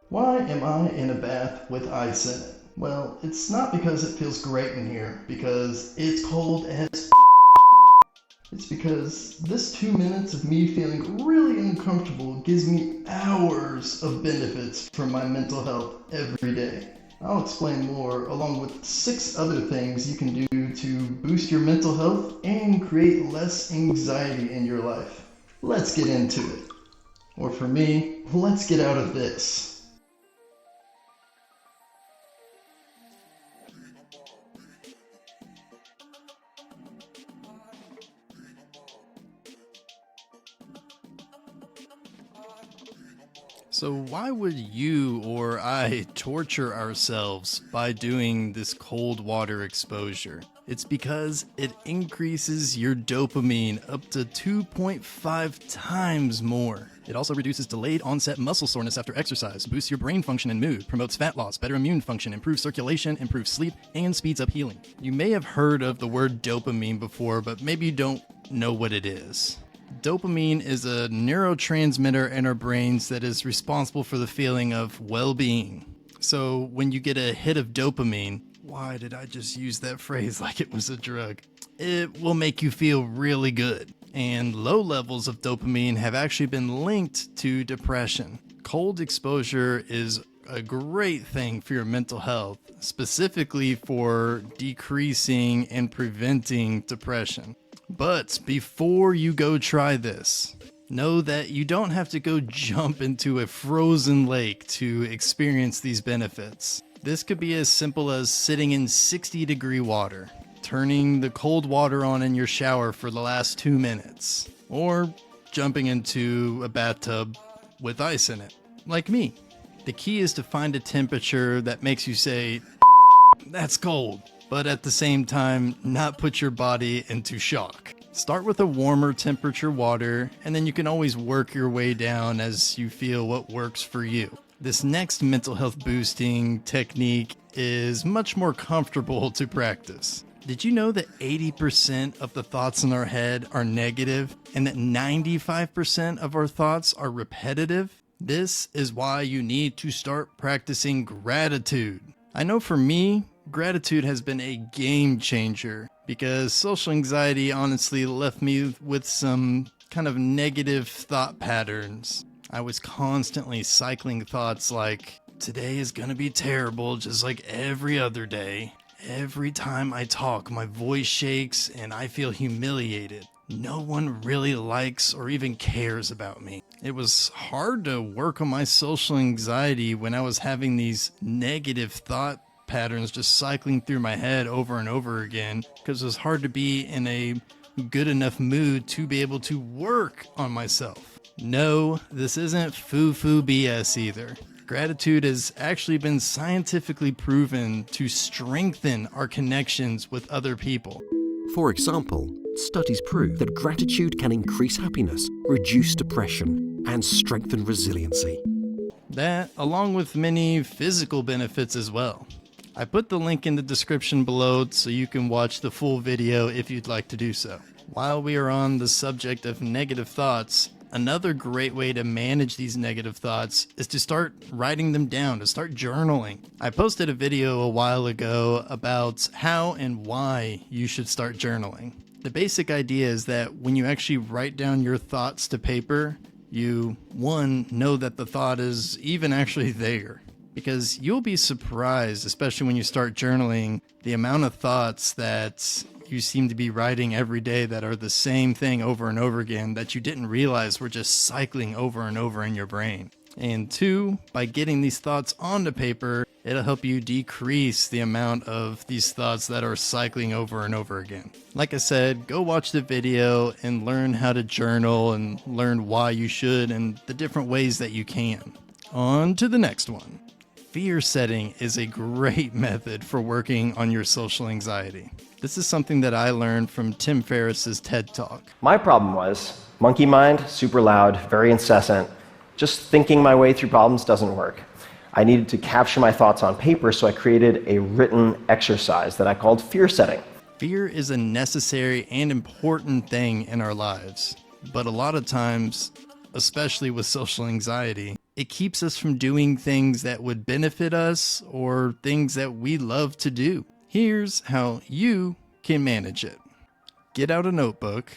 Why am I in a bath with ice in it? Well, it's not because it feels great in here, because it's cold as it's because this 2 minutes of me feeling really uncomfortable gives me hours of benefits for my mental health every day. I'll explain more along with 6 other things you can do to boost your mental health and create less anxiety in your life. Let's get into it. Or for me, let's get out of this. So, why would you or I torture ourselves by doing this cold water exposure? It's because it increases your dopamine up to 2.5 times more. It also reduces delayed onset muscle soreness after exercise, boosts your brain function and mood, promotes fat loss, better immune function, improves circulation, improves sleep, and speeds up healing. You may have heard of the word dopamine before, but maybe you don't know what it is. Dopamine is a neurotransmitter in our brains that is responsible for the feeling of well-being. So when you get a hit of dopamine, why did I just use that phrase like it was a drug? It will make you feel really good. And low levels of dopamine have actually been linked to depression. Cold exposure is a great thing for your mental health, specifically for decreasing and preventing depression. But before you go try this, know that you don't have to go jump into a frozen lake to experience these benefits. This could be as simple as sitting in 60-degree water, turning the cold water on in your shower for the last 2 minutes, or jumping into a bathtub with ice in it, like me. The key is to find a temperature that makes you say, "That's cold," but at the same time, not put your body into shock. Start with a warmer temperature water, and then you can always work your way down as you feel what works for you. This next mental health boosting technique is much more comfortable to practice. Did you know that 80% of the thoughts in our head are negative, and that 95% of our thoughts are repetitive? This is why you need to start practicing gratitude. I know for me, gratitude has been a game changer because social anxiety honestly left me with some kind of negative thought patterns. I was constantly cycling thoughts like, today is gonna be terrible just like every other day. Every time I talk, my voice shakes and I feel humiliated. No one really likes or even cares about me. It was hard to work on my social anxiety when I was having these negative thought patterns just cycling through my head over and over again, because it was hard to be in a good enough mood to be able to work on myself. No, this isn't foo-foo BS either. Gratitude has actually been scientifically proven to strengthen our connections with other people. For example, studies prove that gratitude can increase happiness, reduce depression, and strengthen resiliency. That, along with many physical benefits as well. I put the link in the description below so you can watch the full video if you'd like to do so. While we are on the subject of negative thoughts, another great way to manage these negative thoughts is to start writing them down, to start journaling. I posted a video a while ago about how and why you should start journaling. The basic idea is that when you actually write down your thoughts to paper, you, one, know that the thought is even actually there. Because you'll be surprised, especially when you start journaling, the amount of thoughts that you seem to be writing every day that are the same thing over and over again that you didn't realize were just cycling over and over in your brain. And two, by getting these thoughts onto paper, it'll help you decrease the amount of these thoughts that are cycling over and over again. Like I said, go watch the video and learn how to journal and learn why you should and the different ways that you can. On to the next one. Fear setting is a great method for working on your social anxiety. This is something that I learned from Tim Ferriss's TED Talk. My problem was monkey mind, super loud, very incessant. Just thinking my way through problems doesn't work. I needed to capture my thoughts on paper, so I created a written exercise that I called fear setting. Fear is a necessary and important thing in our lives, but a lot of times, especially with social anxiety, It keeps us from doing things that would benefit us or things that we love to do. Here's how you can manage it. Get out a notebook.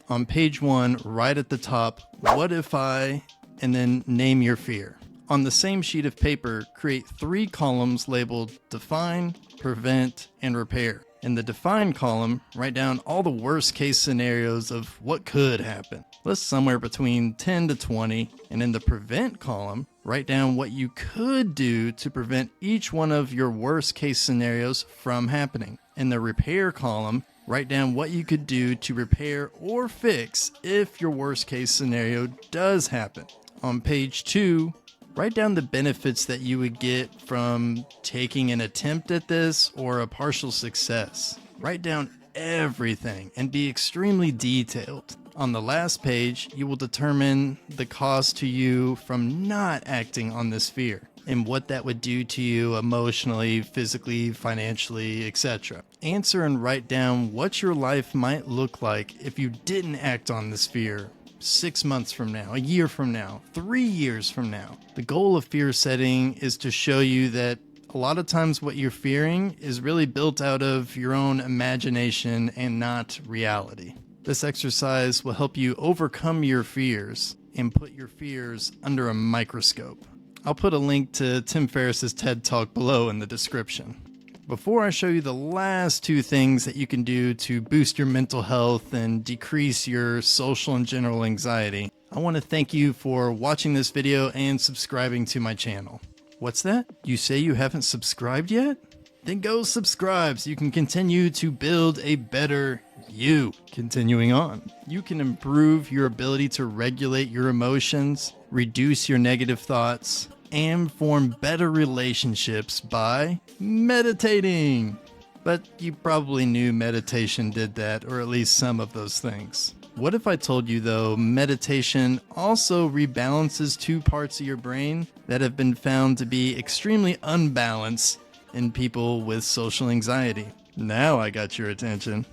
On page 1, right at the top, what if I, and then name your fear. On the same sheet of paper, create 3 columns labeled Define, Prevent, and Repair. In the Define column, write down all the worst case scenarios of what could happen. List somewhere between 10 to 20. And in the Prevent column, write down what you could do to prevent each one of your worst case scenarios from happening. In the Repair column, write down what you could do to repair or fix if your worst case scenario does happen. On page 2, write down the benefits that you would get from taking an attempt at this or a partial success. Write down everything and be extremely detailed. On the last page, you will determine the cost to you from not acting on this fear and what that would do to you emotionally, physically, financially, etc. Answer and write down what your life might look like if you didn't act on this fear 6 months from now, a year from now, 3 years from now. The goal of fear setting is to show you that a lot of times what you're fearing is really built out of your own imagination and not reality. This exercise will help you overcome your fears and put your fears under a microscope. I'll put a link to Tim Ferriss's TED Talk below in the description. Before I show you the last 2 things that you can do to boost your mental health and decrease your social and general anxiety, I want to thank you for watching this video and subscribing to my channel. What's that? You say you haven't subscribed yet? Then go subscribe so you can continue to build a better you. Continuing on, you can improve your ability to regulate your emotions, reduce your negative thoughts, and form better relationships by meditating. But you probably knew meditation did that, or at least some of those things. What if I told you, though, meditation also rebalances 2 parts of your brain that have been found to be extremely unbalanced in people with social anxiety? Now I got your attention.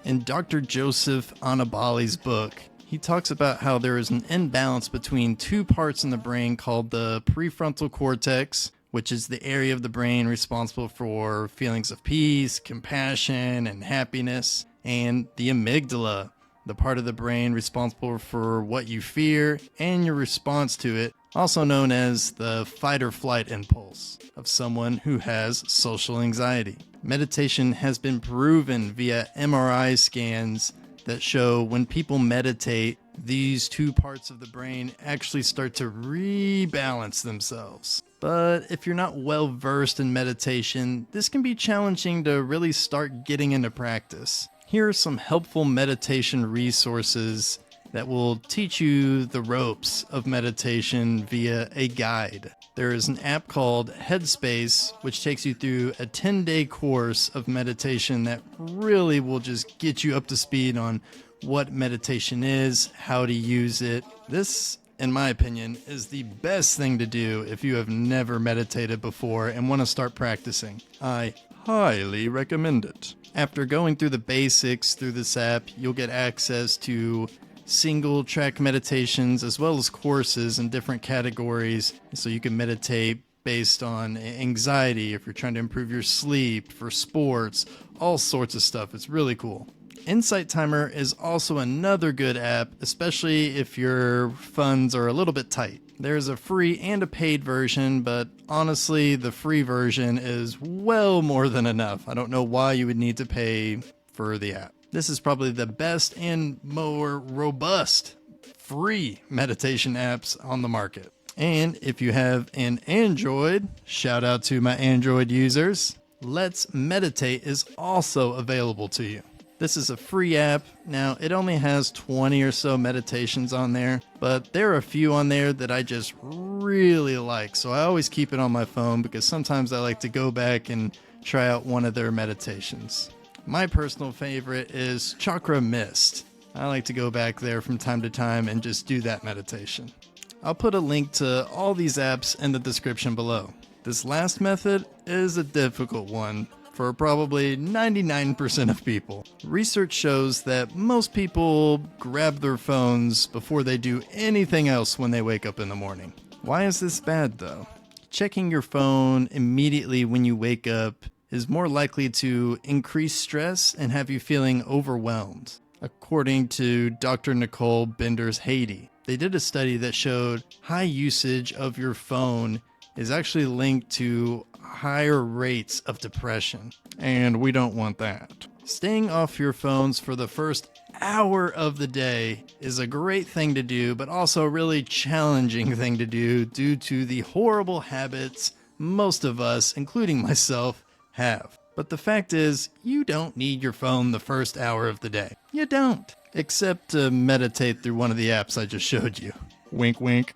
In Dr. Joseph Anaboli's book, he talks about how there is an imbalance between 2 parts in the brain called the prefrontal cortex, which is the area of the brain responsible for feelings of peace, compassion, and happiness, and the amygdala, the part of the brain responsible for what you fear and your response to it, also known as the fight or flight impulse of someone who has social anxiety. Meditation has been proven via MRI scans that show when people meditate, these 2 parts of the brain actually start to rebalance themselves. But if you're not well versed in meditation, this can be challenging to really start getting into practice. Here are some helpful meditation resources that will teach you the ropes of meditation via a guide. There is an app called Headspace, which takes you through a 10-day course of meditation that really will just get you up to speed on what meditation is, how to use it. This, in my opinion, is the best thing to do if you have never meditated before and want to start practicing. I highly recommend it. After going through the basics through this app, you'll get access to single track meditations as well as courses in different categories, so you can meditate based on anxiety, if you're trying to improve your sleep, for sports, all sorts of stuff. It's really cool. Insight Timer is also another good app, especially if your funds are a little bit tight. There's a free and a paid version, but honestly, the free version is well more than enough. I don't know why you would need to pay for the app. This is probably the best and more robust free meditation apps on the market. And if you have an Android, shout out to my Android users, Let's Meditate is also available to you. This is a free app. Now, it only has 20 or so meditations on there, but there are a few on there that I just really like. So I always keep it on my phone because sometimes I like to go back and try out one of their meditations. My personal favorite is Chakra Mist. I like to go back there from time to time and just do that meditation. I'll put a link to all these apps in the description below. This last method is a difficult one for probably 99% of people. Research shows that most people grab their phones before they do anything else when they wake up in the morning. Why is this bad though? Checking your phone immediately when you wake up is more likely to increase stress and have you feeling overwhelmed. According to Dr. Nicole Benders-Haiti, they did a study that showed high usage of your phone is actually linked to higher rates of depression, and we don't want that. Staying off your phones for the first hour of the day is a great thing to do, but also a really challenging thing to do due to the horrible habits most of us, including myself, have. But the fact is, you don't need your phone the first hour of the day. You don't. Except to meditate through one of the apps I just showed you. Wink, wink.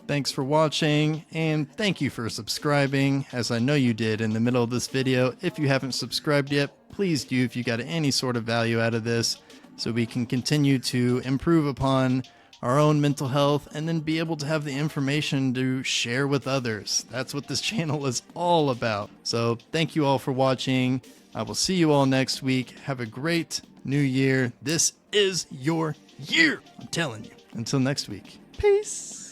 Thanks for watching, and thank you for subscribing, as I know you did in the middle of this video. If you haven't subscribed yet, please do if you got any sort of value out of this, so we can continue to improve upon our own mental health and then be able to have the information to share with others. That's what this channel is all about. So thank you all for watching. I will see you all next week. Have a great new year. This is your year, I'm telling you. Until next week, peace.